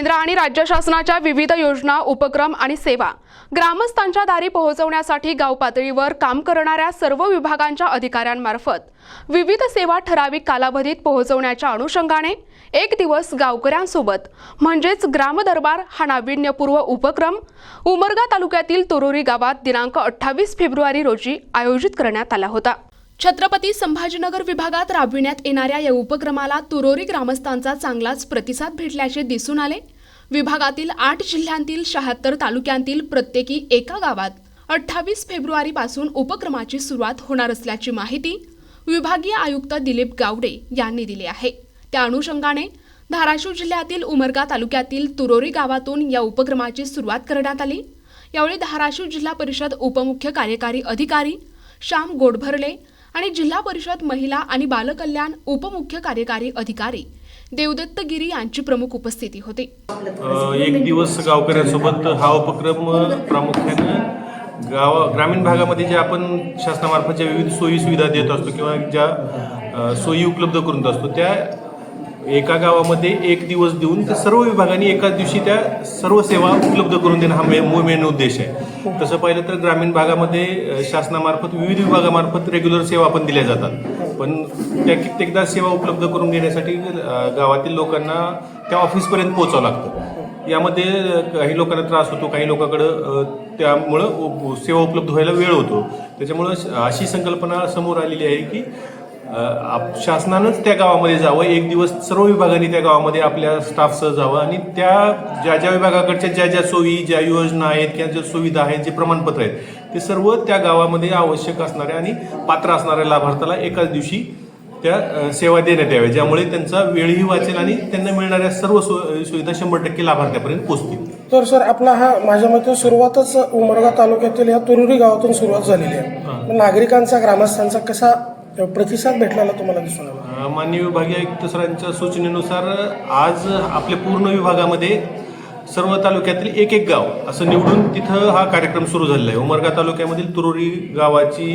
केंद्र आणि राज्य शासनाच्या विविध योजना, उपक्रम आणि सेवा ग्रामस्थांच्या दारी पोहोचवण्यासाठी गाव पातळीवर काम करणाऱ्या सर्व विभागांच्या अधिकाऱ्यांमार्फत विविध सेवा ठराविक कालावधीत पोहोचवण्याच्या अनुषंगाने एक दिवस गावकऱ्यांसोबत म्हणजेच ग्राम दरबार हा नाविन्यपूर्व उपक्रम उमरगा तालुक्यातील तुरोरी गावात दिनांक 28 फेब्रुवारी रोजी आयोजित करण्यात आला होता। छत्रपती संभाजीनगर विभागात राबविण्यात येणाऱ्या या उपक्रमाला तुरोरी ग्रामस्थांचा चांगलाच प्रतिसाद भेटल्याचे दिसून आले। विभागातील 8 जिल्ह्यांतील 76 तालुक्यांतील प्रत्येकी एका गावात 28 फेब्रुवारी पासून उपक्रमाची सुरुवात होणार असल्याची माहिती विभागीय आयुक्त दिलीप गावडे यांनी दिली आहे। त्या अनुषंगाने धाराशिव जिल्ह्यातील उमरगा तालुक्यातील तुरोरी गावातून या उपक्रमाची सुरुवात करण्यात आली। यावेळी धाराशिव जिल्हा परिषद उपमुख्य कार्यकारी अधिकारी श्याम गोडभरले आणि जिल्हा परिषद महिला आणि बालकल्याण उपमुख्य कार्यकारी अधिकारी देवदत्त गिरी यांची प्रमुख उपस्थिती होती। एक दिवस गावकऱ्यांसोबत हा उपक्रम प्रामुख्याने ग्रामीण भागामध्ये जे आपण शासनामार्फत ज्या विविध सोयी सुविधा देत असतो किंवा ज्या सोयी उपलब्ध करून असतो त्या एका गावामध्ये एक दिवस देऊन त्या सर्व विभागांनी एकाच दिवशी त्या सर्व सेवा उपलब्ध करून देणं हा मेन उद्देश आहे। तसं पाहिलं तर ग्रामीण भागामध्ये शासनामार्फत विविध विभागामार्फत रेग्युलर सेवा पण दिल्या जातात, पण त्या कित्येकदा सेवा उपलब्ध करून देण्यासाठी गावातील लोकांना त्या ऑफिसपर्यंत पोहोचावं लागतं। यामध्ये काही लोकांना त्रास होतो, काही लोकांकडं त्यामुळं सेवा उपलब्ध व्हायला वेळ होतो। त्याच्यामुळं अशी संकल्पना समोर आलेली आहे की शासनानंच त्या गावामध्ये जावं, एक दिवस सर्व विभागांनी त्या गावामध्ये आपल्या स्टाफसह जावं आणि त्या ज्या विभागाकडच्या ज्या सोयी, ज्या योजना आहेत किंवा ज्या सुविधा आहेत, जे प्रमाणपत्र आहेत ते सर्व त्या गावामध्ये आवश्यक असणाऱ्या आणि पात्र असणाऱ्या लाभार्थ्याला एकाच दिवशी त्या सेवा देण्यात याव्या, ज्यामुळे त्यांचा वेळही वाचेल आणि त्यांना मिळणाऱ्या सर्व सुविधा 100% लाभार्थ्यापर्यंत पोहोचतील। तर सर, आपला हा माझ्या मते सुरुवातच उमरगा तालुक्यातील या तुरोरी गावातून सुरुवात झालेली आहे। नागरिकांचा, ग्रामस्थांचा कसा प्रतिसाद भेटलेला तुम्हाला दिसून आला? माननीय विभागीय आयुक्त सरांच्या सूचनेनुसार आज आपल्या पूर्ण विभागामध्ये सर्व तालुक्यातील एक गाव असं निवडून तिथं हा कार्यक्रम सुरू झालेला आहे। उमरगा तालुक्यामधील तुरोरी गावाची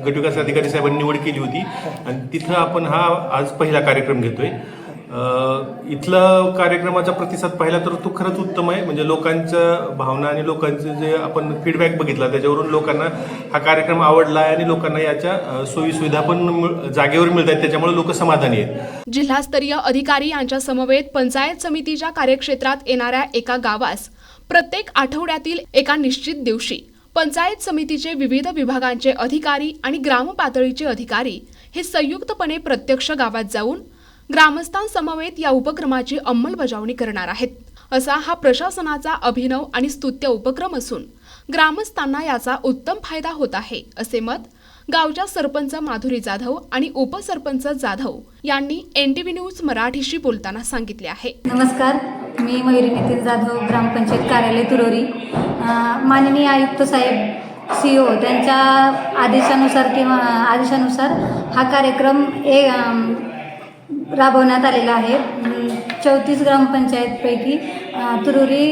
गटविकास अधिकारी साहेबांनी निवड केली होती आणि तिथं आपण हा आज पहिला कार्यक्रम घेतोय। इथला कार्यक्रमाचा प्रतिसाद पाहिला तर तो खरंच उत्तम आहे। म्हणजे लोकांच्या भावना आणि लोकांचे जे आपण फीडबॅक बघितला त्याच्यावरून लोकांना हा कार्यक्रम आवडला आहे आणि लोकांना याच्या सोयी सुविधा पण जागेवर मिळत आहेत, त्याच्यामुळे लोक समाधानी आहेत। जिल्हास्तरीय अधिकारी यांच्या समवेत पंचायत समितीच्या कार्यक्षेत्रात येणाऱ्या एका गावास प्रत्येक आठवड्यातील एका निश्चित दिवशी पंचायत समितीचे विविध विभागांचे अधिकारी आणि ग्राम पातळीचे अधिकारी हे संयुक्तपणे प्रत्यक्ष गावात जाऊन ग्रामस्थांसमवेत या उपक्रमाची अंमलबजावणी करणार आहेत। असा हा प्रशासनाचा अभिनव आणि स्तुत्य उपक्रम असून ग्रामस्थांना याचा उत्तम फायदा होत आहे, असे मत गावच्या सरपंच माधुरी जाधव आणि उपसरपंच जाधव यांनी NTV न्यूज मराठीशी बोलताना सांगितले आहे। नमस्कार, मी मयुरी नितीन जाधव, ग्रामपंचायत कार्यालय तुरोरी। माननीय आयुक्त साहेब CO त्यांच्या आदेशानुसार हा कार्यक्रम राबवण्यात आलेला आहे। 34 ग्रामपंचायतपैकी तुरोरी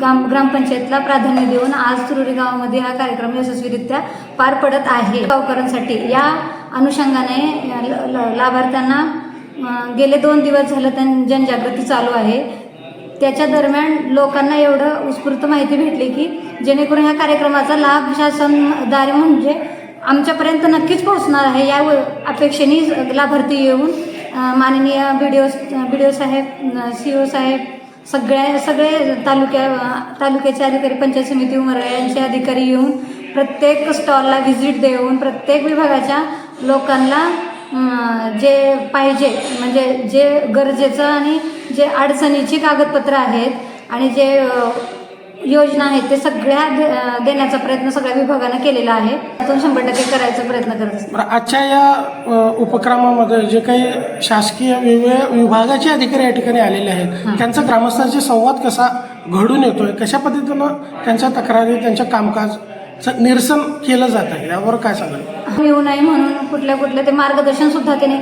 ग्रामपंचायतला प्राधान्य देऊन आज तुरोरी गावामध्ये हा कार्यक्रम यशस्वीरित्या पार पडत आहे। गावकऱ्यांसाठी या अनुषंगाने लाभार्थ्यांना गेले 2 दिवस झालं जनजागृती चालू आहे। त्याच्या दरम्यान लोकांना एवढं उत्स्फूर्त माहिती भेटली की जेणेकरून ह्या कार्यक्रमाचा लाभ शासनदारी म्हणजे आमच्यापर्यंत नक्कीच पोहोचणार आहे। या अपेक्षेने लाभार्थी येऊन माननीय BDO साहेब, CO साहेब, सगळे तालुक्याचे अधिकारी, पंचायत समिती उमरगा यांचे अधिकारी येऊन प्रत्येक स्टॉलला व्हिजिट देऊन प्रत्येक विभागाच्या लोकांना जे पाहिजे म्हणजे जे गरजेचं आणि जे अडचणीची कागदपत्र आहेत आणि जे योजना आहेत ते सगळ्या देण्याचा प्रयत्न सगळ्या विभागानं केलेला आहे। त्यातून 100% करायचा प्रयत्न करत असतो। आजच्या या उपक्रमामध्ये जे काही शासकीय विभागाचे अधिकारी या ठिकाणी आलेले आहेत त्यांचा ग्रामस्थांशी संवाद कसा घडून येतोय, कशा पद्धतीनं त्यांच्या तक्रारी, त्यांच्या कामकाज निरसन केलं जात आहे, यावर काय सांगाल? येऊ नये म्हणून कुठल्या ते मार्गदर्शन सुद्धा त्याने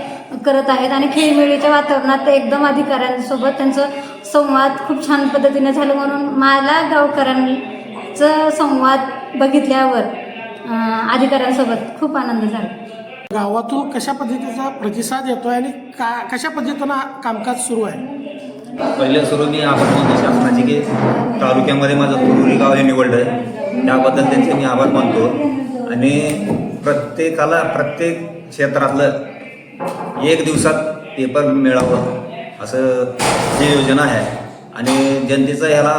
करत आहेत आणि खेळीमेळीच्या वातावरणात एकदम अधिकाऱ्यांसोबत त्यांचं संवाद खूप छान पद्धतीने झालं। म्हणून मला गावकऱ्यांचं संवाद बघितल्यावर अधिकाऱ्यांसोबत खूप आनंद झाला। गावातून कशा पद्धतीचा प्रतिसाद येतोय आणि कशा पद्धतीनं कामकाज सुरू आहे? पहिल्या सुरू मी आभार मानतो शासनाचे की तालुक्यामध्ये माझं तुरुरी गाव हे निवडलं. त्याबद्दल त्यांचे मी आभार मानतो. आणि प्रत्येकाला प्रत्येक क्षेत्रातलं एक दिवसात पेपर मिळावं असं ही योजना आहे. आणि जनतेचा ह्याला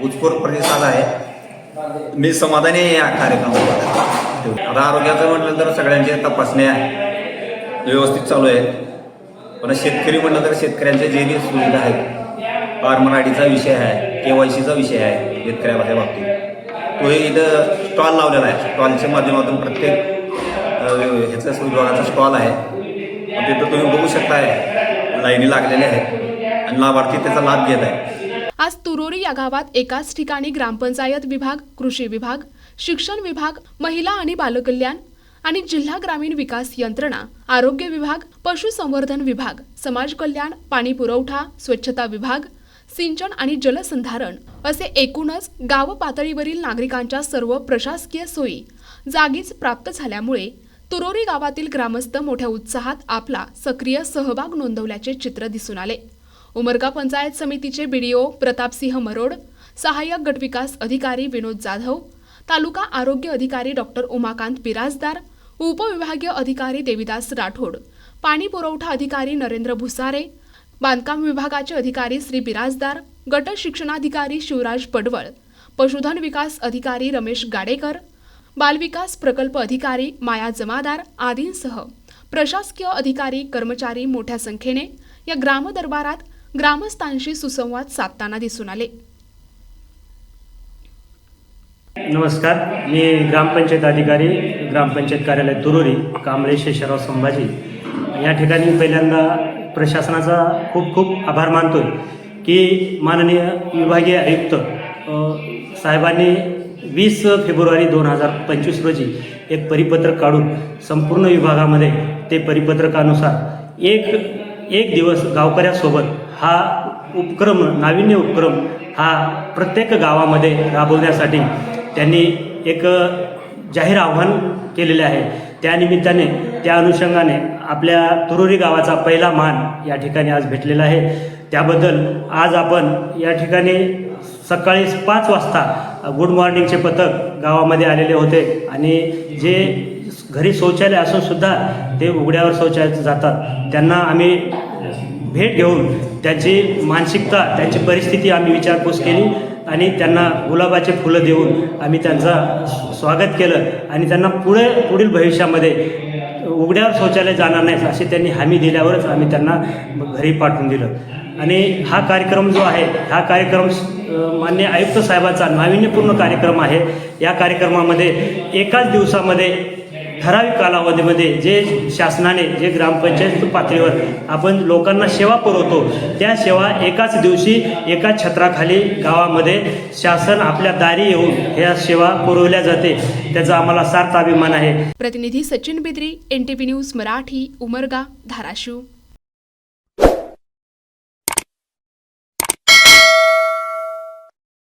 उत्स्फूर्त प्रतिसाद आहे. मी समाधानी आहे या कार्यक्रमाबद्दल. आता आरोग्याचं म्हटलं तर सगळ्यांच्या तपासण्या व्यवस्थित चालू आहेत. पण शेतकरी म्हटलं तर शेतकऱ्यांच्या जे जे सुविधा आहेत, फार्मर आयडीचा विषय आहे, KYCचा विषय आहे शेतकऱ्याच्या बाबतीत, तो इथं स्टॉल लावलेला आहे. स्टॉलच्या माध्यमातून प्रत्येक ह्याचा विभागाचा स्टॉल आहे. तिथं तुम्ही बघू शकताय लाईनी लागलेल्या आहेत आणि लाभार्थी त्याचा लाभ घेत आहे. आज तुरोरी या गावात एकाच ठिकाणी ग्रामपंचायत विभाग, कृषी विभाग, शिक्षण विभाग, महिला आणि बालकल्याण आणि जिल्हा ग्रामीण विकास यंत्रणा, आरोग्य विभाग, पशुसंवर्धन विभाग, समाज कल्याण, पाणी पुरवठा, स्वच्छता विभाग, सिंचन आणि जलसंधारण असे एकूणच गाव पातळीवरील नागरिकांच्या सर्व प्रशासकीय सोयी जागीच प्राप्त झाल्यामुळे तुरोरी गावातील ग्रामस्थ मोठ्या उत्साहात आपला सक्रिय सहभाग नोंदवल्याचे चित्र दिसून आले. उमरगा पंचायत समितीचे BDO प्रतापसिंह मरोड, सहाय्यक गटविकास अधिकारी विनोद जाधव, तालुका आरोग्य अधिकारी डॉक्टर उमाकांत बिराजदार, उपविभागीय अधिकारी देविदास राठोड, पाणी पुरवठा अधिकारी नरेंद्र भुसारे, बांधकाम विभागाचे अधिकारी श्री बिराजदार, गट शिक्षणाधिकारी शिवराज पडवळ, पशुधन विकास अधिकारी रमेश गाडेकर, बालविकास प्रकल्प अधिकारी माया जमादार आदींसह प्रशासकीय अधिकारी कर्मचारी मोठ्या संख्येने या ग्रामदरबारात ग्रामस्थांशी सुसंवाद साधताना दिसून आले. नमस्कार, मी ग्रामपंचायत अधिकारी ग्रामपंचायत कार्यालय तुरोरी कांबळे शेषराव संभाजी या ठिकाणी पहिल्यांदा प्रशासनाचा खूप खूप आभार मानतो की माननीय विभागीय आयुक्त साहेबांनी 20 फेब्रुवारी 2025 रोजी एक परिपत्रक काढून संपूर्ण विभागामध्ये ते परिपत्रकानुसार एक दिवस गावकऱ्यासोबत हा उपक्रम, नाविन्य उपक्रम हा प्रत्येक गावामध्ये राबवण्यासाठी त्यांनी एक जाहीर आव्हान केलेले आहे. त्यानिमित्ताने त्या अनुषंगाने आपल्या तुरोरी गावाचा पहिला मान या ठिकाणी आज भेटलेला आहे. त्याबद्दल आज आपण या ठिकाणी सकाळी 5 वाजता गुड मॉर्निंगचे पथक गावामध्ये आलेले होते आणि जे घरी शौचालय असून सुद्धा ते उघड्यावर शौचालयात जातात त्यांना आम्ही भेट घेऊन त्यांची मानसिकता, त्यांची परिस्थिती आम्ही विचारपूस केली आणि त्यांना गुलाबाचे फुलं देऊन आम्ही त्यांचं स्वागत केलं आणि त्यांना पुढील भविष्यामध्ये उघड्यावर शौचालय जाणार नाही असे त्यांनी हमी दिल्यावरच आम्ही त्यांना घरी पाठवून दिलं. आणि हा कार्यक्रम जो आहे हा कार्यक्रम माननीय आयुक्त साहेबांचा नाविन्यपूर्ण कार्यक्रम आहे. या कार्यक्रमामध्ये एकाच दिवसामध्ये ठराविक कालावधीमध्ये जे शासनाने जे ग्रामपंचायत पातळीवर आपण लोकांना सेवा पुरवतो त्या सेवा एकाच दिवशी एकाच छत्राखाली गावामध्ये शासन आपल्या दारी येऊन ह्या सेवा पुरवल्या जाते. त्याचा आम्हाला सार्थ अभिमान आहे. प्रतिनिधी सचिन बिद्री, NTV न्यूज मराठी, उमरगा, धाराशिव.